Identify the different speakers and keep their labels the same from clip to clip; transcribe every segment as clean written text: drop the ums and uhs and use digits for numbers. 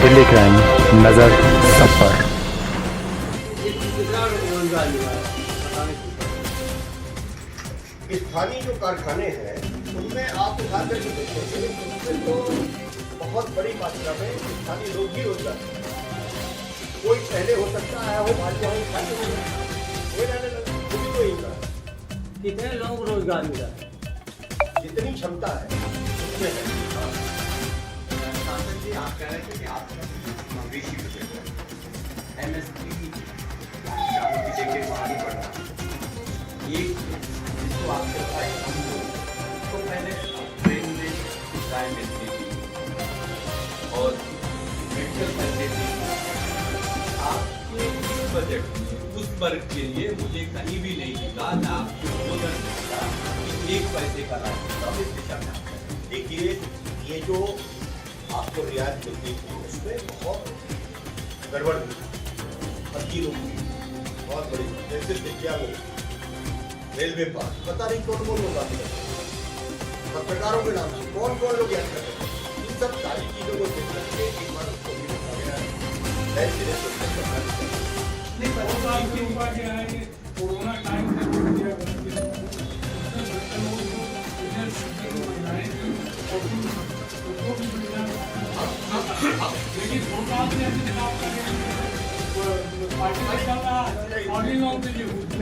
Speaker 1: Delhi crime, नजर सब पर।
Speaker 2: स्थानीय जो कारखाने हैं उनमें आप उठा करके देखेंगे उसमें तो बहुत बड़ी मात्रा में स्थानीय लोग ही रोजगार, कोई पहले हो सकता है वो भाजपा रहने लगा, वो भी तो ही रहा।
Speaker 3: कितने लोग रोजगार मिला,
Speaker 2: जितनी क्षमता है उसमें है।
Speaker 4: सांसद जी, आप कह रहे थे कि आप मवेशी बेचते हैं, MSP चारों की जगह वहाँ नहीं पड़ रहा। ये जिसको आपके पास तो पहले ट्रेन में गाय मिलती थी और मेडिकल फैसिलिटी आपके इस बजट में उस वर्ग के लिए मुझे कहीं भी नहीं दिखा ना आपको बोनस दिखा कि 1 पैसे का रास्ता इस दिशा में।
Speaker 2: देखिए ये जो आपको रियायत मिलती थी उसमें बहुत गड़बड़ हुई, फकीरों की बहुत बड़ी, जैसे विद्या में रेलवे पास पता नहीं कौन कौन लोग आते हैं, पत्रकारों के नाम से कौन कौन लोग याद करते हैं। इन सब सारी चीजों को देख करके एक बार उसको भी देखा गया है। नए सिरे से
Speaker 5: कोरोना टाइम से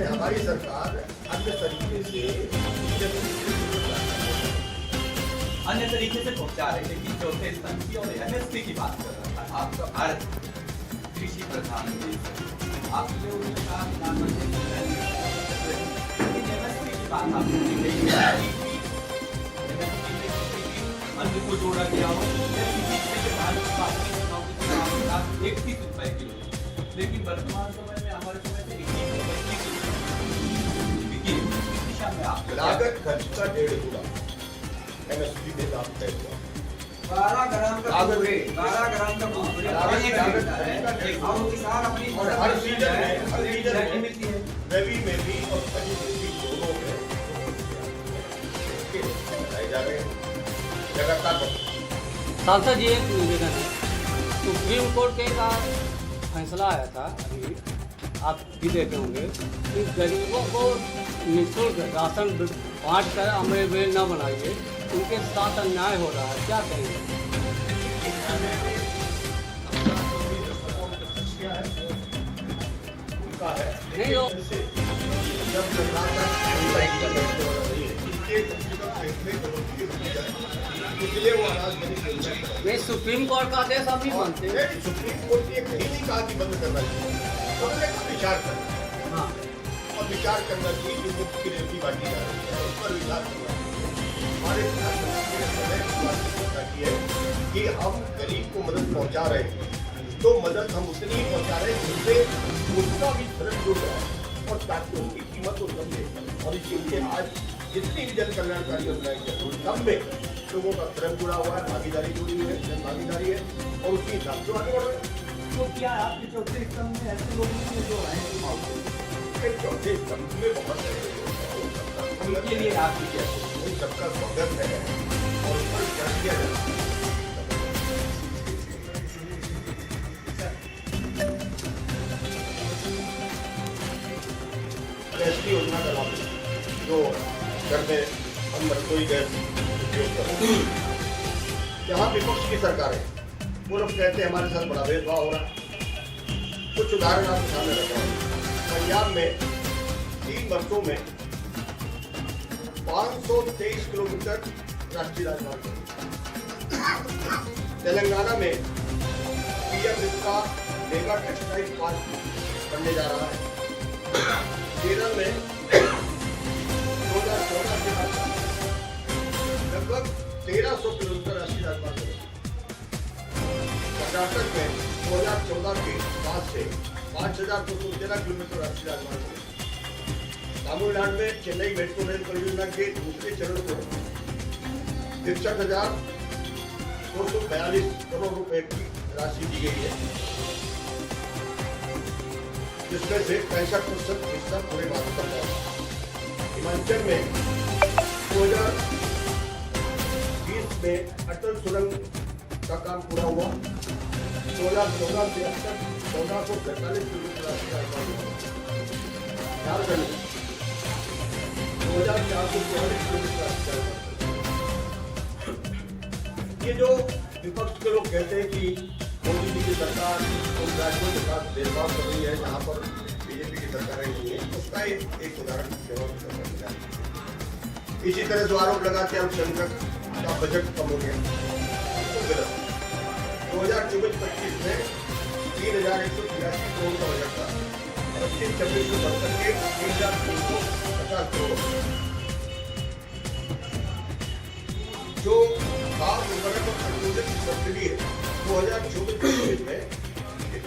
Speaker 2: हमारी सरकार अन्य तरीके से
Speaker 4: पहुंचा रहे, लेकिन चौथे स्तंभ की और MSP की बात कर रहा था। आपका भारत कृषि प्रधान देश है, आपने उन्होंने कहा कि प्रधानमंत्री MSP की बात आपने नहीं कही, अन्य को जोड़ा गया हो 31 रुपए किलो, लेकिन वर्तमान समय में हमारे समय से 21 दिशा में आप
Speaker 2: लागत खर्च का 1.5 गुना MSP में दाम तय हुआ।
Speaker 6: 12 ग्राम का कुरकुरे, 12 ग्राम का कुरकुरे और किसान अपनी
Speaker 2: और हर सीजन में
Speaker 6: मिलती है,
Speaker 2: रवि में भी और खरीफ में भी दोनों में बताए जा रहे हैं लगातार।
Speaker 3: सांसद जी एक निवेदन है, सुप्रीम कोर्ट के का फैसला आया था अभी, आप भी देखे होंगे कि गरीबों को निःशुल्क राशन बांट कर अमर बेल न बनाइए, उनके साथ अन्याय हो रहा है, क्या कहेंगे?
Speaker 2: उनका है
Speaker 3: नहीं हो
Speaker 2: जब सरकार का इसलिए वो अनाज बनी
Speaker 3: नहीं, सुप्रीम कोर्ट का आदेश अभी मानते हैं।
Speaker 2: सुप्रीम कोर्ट ने कहीं नहीं कहा कि बंद करना चाहिए, उन्होंने विचार करना
Speaker 3: हाँ,
Speaker 2: और विचार करना चाहिए कि मुफ्त की रेवड़ी बांटी जा रही है उस पर विचार करना चाहिए। हमारे प्रधानमंत्री ने समय घोषणा की है कि हम गरीब को मदद पहुंचा रहे हैं, तो मदद हम उतनी ही पहुंचा रहे हैं जिससे उसका भी धर्म जुड़ रहा है और ताकि उनकी कीमत को समझे। और इसलिए आज जितनी भी जन कल्याणकारी योजनाएं हैं उन सब में लोगों का धर्म जुड़ा हुआ है, भागीदारी जुड़ी हुई है, जन भागीदारी है और उसी हिसाब से आगे बढ़ रहे हैं।
Speaker 6: तो क्या आपके चौथे स्तंभ में ऐसे लोग हैं जो हैं
Speaker 2: चौथे स्तंभ में बहुत
Speaker 4: उनके लिए आपकी क्या
Speaker 2: उन सबका स्वागत है और उस पर विचार किया जाए। ऐसी योजना का लाभ जो घर में हम रसोई गैस उपयोग करते हैं, जहाँ विपक्ष की सरकार है वो लोग कहते हैं हमारे साथ बड़ा भेदभाव हो रहा है। कुछ उदाहरण आपके सामने रखा हूँ। पंजाब में 3 वर्षों में 523 किलोमीटर राष्ट्रीय राजमार्ग, तेलंगाना में PM का मेगा टेक्सटाइल पार्क बनने जा रहा है, केरल में 2014 के बाद लगभग 1300 किलोमीटर राष्ट्रीय राजमार्ग, कर्नाटक में 2014 के बाद से 5213 किलोमीटर राष्ट्रीय राजमार्ग, तमिलनाडु में चेन्नई मेट्रो रेल परियोजना के दूसरे चरण को 63,242 करोड़ रुपए की राशि दी गई है, जिसमें से 65% हिस्सा पूरे भारत का है। हिमाचल में 2020 में अटल सुरंग का काम पूरा हुआ, 2014 से अब तक 1445 किलोमीटर रास्ता झारखंड में 2444 किलोमीटर रास्ता। ये जो विपक्ष के लोग कहते हैं कि मोदी जी की सरकार उन राज्यों के साथ भेदभाव कर रही है जहाँ पर बीजेपी की सरकारें नहीं है, उसका एक उदाहरण मिला। इसी तरह जो आरोप लगाते हैं अल्पसंख्यक का बजट कम हो गया, तो गलत। 2024-25 में 3,183 करोड़ का बजट था, 25-26 में बढ़कर के 3,350 करोड़। जो खाद उर्वरक और पेट्रोलियम की सब्सिडी है 2024-25 में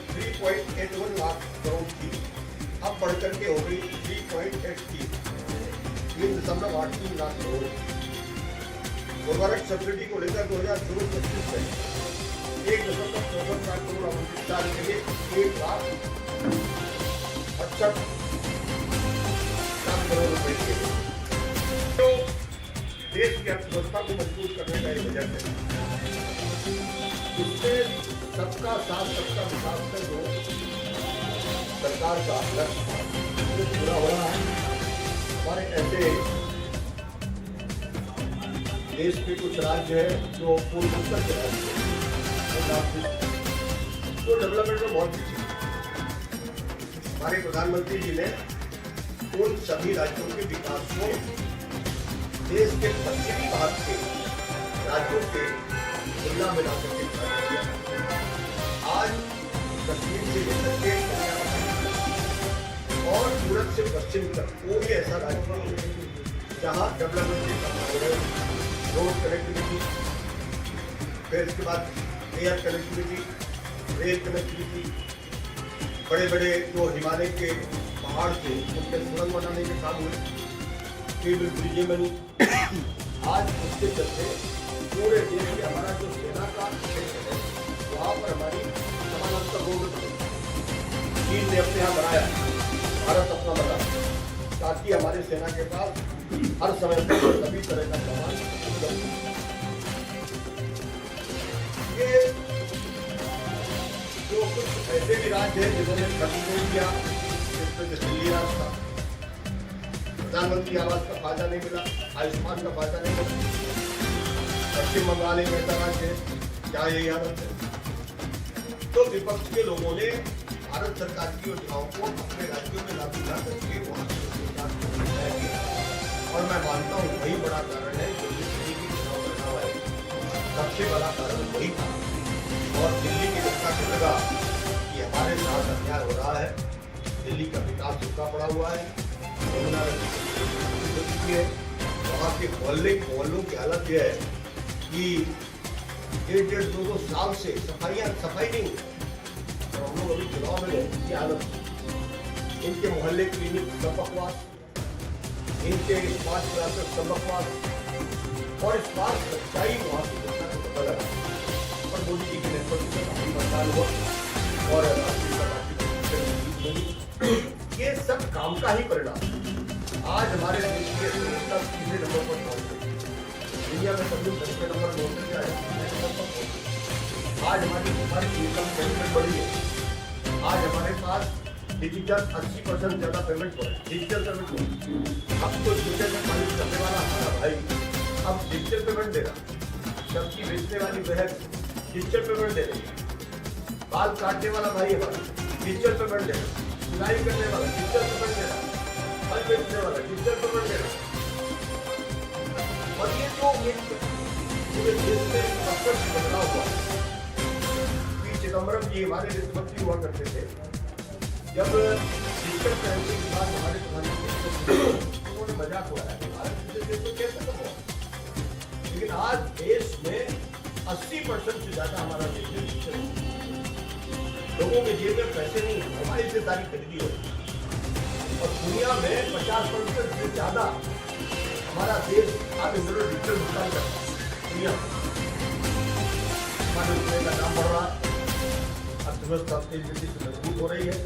Speaker 2: 3.81 लाख करोड़ थी, अब बढ़कर के हो गई 3.83 लाख करोड़। उर्वरक सब्सिडी को लेकर 2024-25 में 1.54 लाख करोड़ आवंटित, साल के लिए 1,68,00,000 करोड़ रुपए के तो देश की अर्थव्यवस्था को मजबूत करने का एक बजट है। इससे सबका साथ सबका विकास का जो सरकार का लक्ष्य पूरा हो रहा है। हमारे ऐसे देश के कुछ राज्य है जो पूर्वोत्तर के राज्य है, तो डेवलपमेंट में बहुत पीछे। हमारे प्रधानमंत्री जी ने उन सभी राज्यों के विकास को देश के पश्चिमी भाग के राज्यों के तुलना में लाकर के किया। आज कश्मीर से लेकर के और सूरत से पश्चिम तक कोई ऐसा राज्य नहीं है जहाँ डेवलपमेंट के काम हो रहे, रोड कनेक्टिविटी, फिर इसके बाद एयर कनेक्टिविटी, रेल कनेक्टिविटी, बड़े बड़े जो हिमालय के पहाड़ थे उनके सुरंग बनाने के काम हुए, केबल ब्रिजें बनी। आज उसके चलते पूरे देश में हमारा जो सेना का क्षेत्र है वहाँ पर हमारी समानांतर रोड चीन ने अपने यहाँ बनाया, भारत अपना बना, ताकि हमारे सेना के पास हर समय पर सभी तरह का सामान उपलब्ध। ये जो कुछ ऐसे भी राज्य हैं जिन्होंने खर्च नहीं किया, जिसमें दिल्ली राज्य था, प्रधानमंत्री आवास का फायदा नहीं मिला, आयुष्मान का फायदा नहीं मिला। पश्चिम बंगाल एक ऐसा राज्य है जहाँ यही हालत है। तो विपक्ष के लोगों ने भारत सरकार की योजनाओं को अपने राज्यों में लागू कर करके वहाँ और मैं मानता हूँ वही बड़ा कारण है जो दिल्ली की चुनाव परिणाम है, सबसे बड़ा कारण वही था। और दिल्ली की जनता को लगा कि हमारे साथ अन्याय हो रहा है, दिल्ली का विकास रुका पड़ा हुआ है, यमुना नदी है, वहाँ के मोहल्लों की हालत यह है कि 1.5-2 साल से सफाई नहीं हुई। और हम लोग अभी चुनाव में की हालत, इनके मोहल्ले क्लिनिक सब बकवास, इनके स्मार्ट क्लासेस सब बकवास, और इस बात सच्चाई वहाँ की जनता को पता लगा। और मोदी जी के नेतृत्व में काफी मतदान हुआ और ये सब काम का ही परिणाम। आज हमारे देश की अर्थव्यवस्था तीसरे नंबर पर पहुंच गई, दुनिया में सब लोग 10वें नंबर पर आए। आज हमारी इनकम पेमेंट बढ़ी है, आज हमारे पास डिजिटल 80% ज्यादा पेमेंट हो रहा है, डिजिटल पेमेंट हो। अब तो छोटे से मालिक करने वाला हमारा भाई अब डिजिटल पेमेंट दे रहा, सब्जी बेचने वाली बहन डिजिटल पेमेंट दे रही, बाल काटने वाला भाई हमारा डिजिटल पेमेंट दे रहा, सिलाई करने वाला डिजिटल पेमेंट दे रहा, फल बेचने वाला डिजिटल पेमेंट दे रहा। और ये जो पूरे देश में बदलाव हुआ। पी चिदम्बरम जी हमारे वित्त मंत्री हुआ करते थे, जब डिजिटल करेंसी के बाद हमारे प्रधानमंत्री उन्होंने मजाक उड़ाया भारत जैसे देश में कैसे कम हुआ। लेकिन आज देश में 80% से ज्यादा हमारा देश में डिजिटल, लोगों के जेब में पैसे नहीं, हमारी हिस्सेदारी खरीदी हो। और दुनिया में 50% से ज्यादा हमारा देश आज डिजिटल भुगतान करता है। दुनिया हमारे रुपये का दाम बढ़ रहा है, अर्थव्यवस्था तेजी से मजबूत हो रही है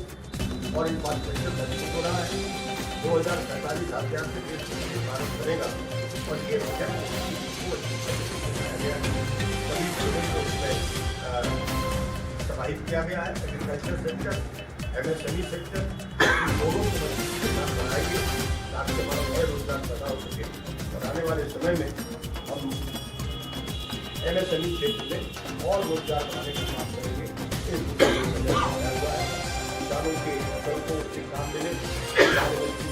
Speaker 2: और इस बात पर मजबूत हो रहा है। 2045 आते आते देश भारत करेगा और ये सफाई किया गया है। एग्रीकल्चर सेक्टर, MSME सेक्टर, इन दोनों को मजबूती के साथ बढ़ाएंगे ताकि हमारा नए रोजगार पैदा हो सके। और आने वाले समय में हम MSME क्षेत्र में और रोजगार बढ़ाने का काम करेंगे। इस बनाया हुआ है किसानों के फसल को उचित दाम मिले,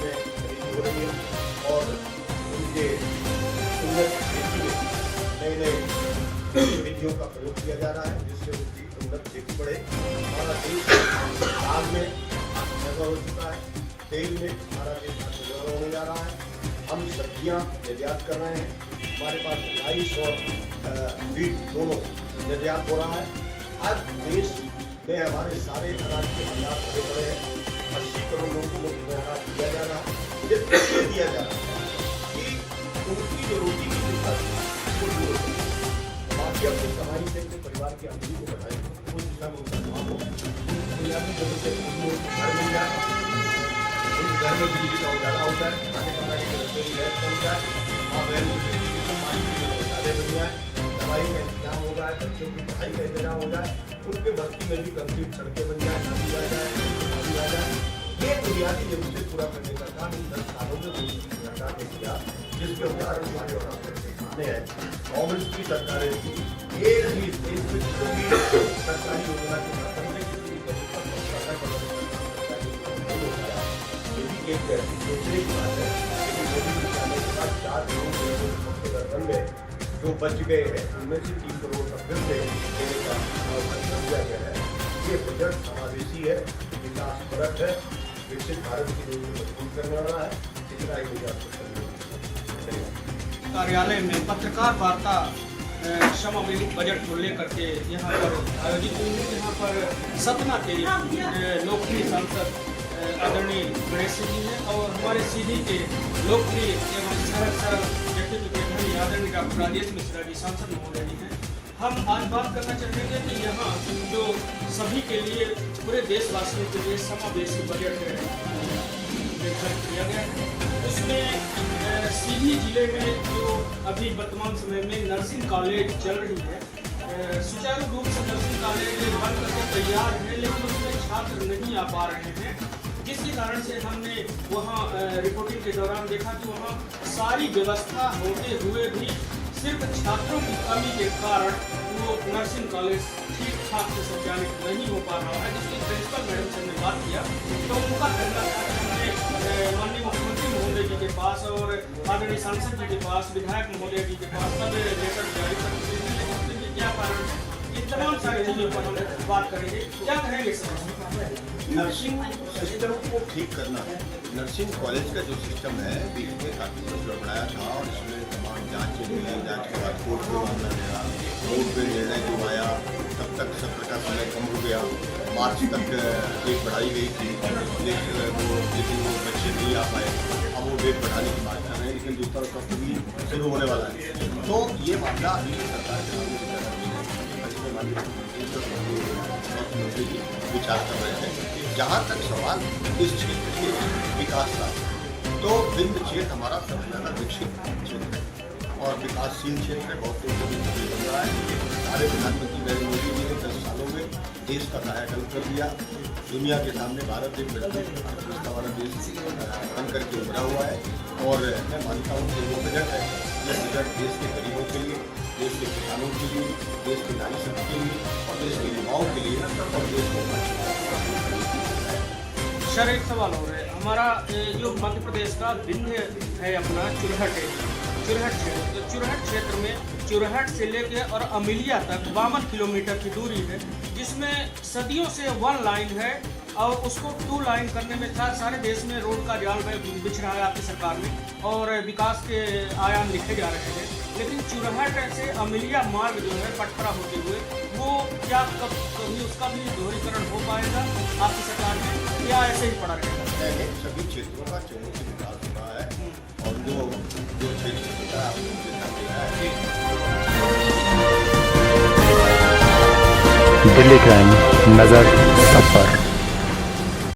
Speaker 2: में खरीदी हो रही है और उनके उन्नत खेती में नए नए विधियों का प्रयोग किया जा रहा है जिससे उनकी उन्नत खेती बढ़े। हमारा देश दाल में आत्मनिर्भर हो चुका है, तेल में हमारा देश आत्मनिर्भर होने जा रहा है। हम सब्जियां निर्यात कर रहे हैं, हमारे पास राइस और वीट दोनों निर्यात हो रहा है। आज देश में हमारे सारे अनाज के भंडार भरे पड़े हैं। 80 करोड़ लोगों को मुफ्त में अनाज दिया जा रहा है। ये दिया जा रहा है कि उनकी जो रोटी की दिक्कत वो दूर हो, बाकी अपनी कमाई से अपने परिवार की आमदनी को बढ़ाएं, उस दिशा में उनका काम हो। बुनियादी जरूरतें घर मिल जाए, उस घर में बिजली का उजाला हो जाए, खाने बनाने के रस्ते की गैस पहुँच जाए, वहाँ पानी की व्यवस्थाएं बन जाए, दवाई का इंतजाम हो जाए, बच्चों की पढ़ाई का इंतजाम हो जाए, उनके बस्ती में भी कंक्रीट सड़कें बन जाए, नदी आ जाए। ये बुनियादी जरूरतें पूरा करने का काम इन 10 सालों में मोदी की सरकार ने किया, जिसके उदाहरण हमारे और आपके सामने है। कांग्रेस की सरकारें थी, एक भी देश में कोई भी सरकारी योजना के माध्यम से किसी भी गरीब का सरकार नहीं हो पाया। ये भी एक सोचने की बात है कि मोदी जी आने के बाद 4 करोड़ के बन गए, जो बच गए हैं उनमें से 3 करोड़ का फिर से देने का फैसला किया गया है। ये बजट समावेशी है, विकासपरक है, विकसित भारत की नींव को मजबूत करने वाला है। इतना ही मुझे आपको
Speaker 7: कार्यालय में पत्रकार वार्ता समवेत बजट को लेकर के यहाँ पर आयोजित हुई है। यहाँ पर सतना के लोकप्रिय सांसद आदरणीय गणेश जी हैं और हमारे सीधी के लोकप्रिय एवं सहर व्यक्तित्व के धनी आदरणीय डॉक्टर राजेश मिश्रा जी सांसद महोदय जी हैं। हम आज बात करना चाहेंगे कि यहाँ जो सभी के लिए पूरे देशवासियों के लिए समावेशी बजट निर्धारित किया गया है, उसमें सीधी जिले में जो अभी वर्तमान समय में नर्सिंग कॉलेज चल रही है, सुचारू रूप से नर्सिंग कॉलेज बन करके तैयार है, लेकिन उसमें छात्र नहीं आ पा रहे हैं, जिसके कारण से हमने वहाँ रिपोर्टिंग के दौरान देखा कि वहाँ सारी व्यवस्था होते हुए भी सिर्फ छात्रों की कमी के कारण वो नर्सिंग कॉलेज ठीक ठाक से संचालित नहीं हो पा रहा है। जिसकी प्रिंसिपल मैडम से हमने बात किया तो उनका कहना था कि हमने माननीय मुख्यमंत्री महोदय जी के पास और आदरणीय सांसद जी के पास, विधायक महोदय जी के पास सब लेटर जारी कर दिए, लेकिन उसके क्या कारण है, ये तमाम सारी चीज़ों पर हम बात करेंगे। क्या कहेंगे सर?
Speaker 2: नर्सिंग सिस्टम को ठीक करना है। नर्सिंग कॉलेज का जो सिस्टम है बीच में काफ़ी कुछ गड़बड़ाया था और इसमें तमाम जाँचें हुई, जाँच के बाद कोर्ट में मामला गया, कोर्ट में निर्णय जो आया तब तक सत्र का समय कम हो गया। मार्च तक डेट बढ़ाई गई थी लेकिन वो बच्चे नहीं आ पाए। अब वो डेट बढ़ाने की बात कर रहे हैं, लेकिन दूसरा सत्र भी शुरू होने वाला है। तो ये मामला अभी सरकार के मुख्यमंत्री जी विचार कर रहे हैं। जहाँ तक सवाल इस क्षेत्र के विकास का, तो विंध्य क्षेत्र हमारा सबसे ज़्यादा विकसित क्षेत्र है और विकासशील क्षेत्र है, बहुत तेजी से बन रहा है। हमारे प्रधानमंत्री नरेंद्र मोदी जी ने 10 सालों में देश का कायाकल्प कर दिया। दुनिया के सामने भारत एक अर्थव्यवस्था वाला देश बन करके उभरा हुआ है और मैं मानता हूँ कि वो बजट है, ये बजट देश के गरीबों के लिए, देश के किसानों के लिए, देश के नारी शक्ति के लिए और देश के युवाओं के लिए और देश को
Speaker 7: सर एक सवाल हो रहा है, हमारा जो मध्य प्रदेश का विंध्य है अपना चुरहट क्षेत्र, तो चुरहट क्षेत्र में चुरहट से लेके और अमिलिया तक 52 किलोमीटर की दूरी है, जिसमें सदियों से 1 लाइन है और उसको 2 लाइन करने में सारे देश में रोड का जाल बिछ रहा है आपकी सरकार में और विकास के आयाम लिखे जा रहे हैं। लेकिन चुरहट से अमिलिया मार्ग जो है पटपरा होते हुए वो क्या कभी उसका भी दोहरीकरण हो पाएगा आपकी सरकार में या ऐसे ही पड़ा रहेगा?
Speaker 2: सभी क्षेत्रों का चौमुखी विकास हो रहा है और जो क्षेत्र होता है
Speaker 1: दिल्ली क्राइम नजर सब पर।